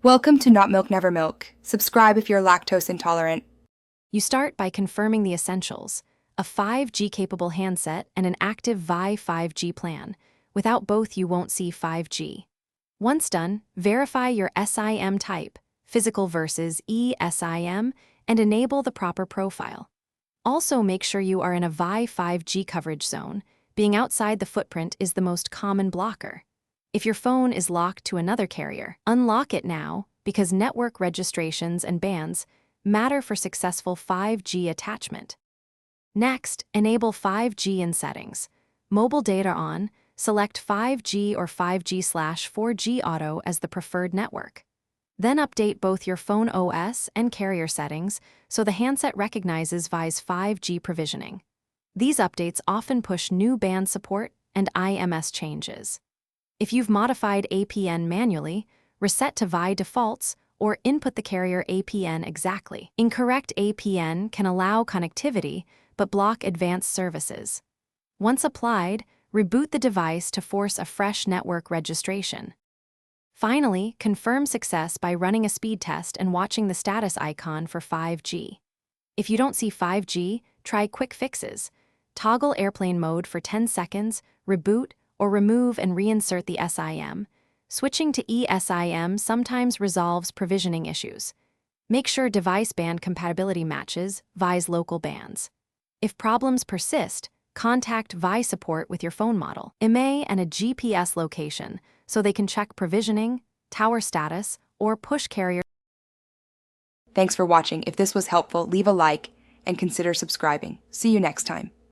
Welcome to Not Milk Never Milk. Subscribe if you're lactose intolerant. You start by confirming the essentials: a 5G-capable handset and an active Vi 5G plan. Without both, you won't see 5G. Once done, verify your SIM type, physical versus eSIM, and enable the proper profile. Also, make sure you are in a Vi 5G coverage zone. Being outside the footprint is the most common blocker. If your phone is locked to another carrier, unlock it now, because network registrations and bans matter for successful 5G attachment. Next, enable 5G in settings. Mobile data on, select 5G or 5G/4G auto as the preferred network. Then update both your phone OS and carrier settings so the handset recognizes Vi's 5G provisioning. These updates often push new band support and IMS changes. If you've modified APN manually, reset to Vi defaults or input the carrier APN exactly. Incorrect APN can allow connectivity but block advanced services. Once applied, reboot the device to force a fresh network registration. Finally, confirm success by running a speed test and watching the status icon for 5G. If you don't see 5G, try quick fixes. Toggle airplane mode for 10 seconds, reboot, or remove and reinsert the SIM. Switching to eSIM sometimes resolves provisioning issues. Make sure device band compatibility matches Vi's local bands. If problems persist, contact Vi support with your phone model, IMEI, and a GPS location so they can check provisioning, tower status, or push carrier. Thanks for watching. If this was helpful, leave a like and consider subscribing. See you next time.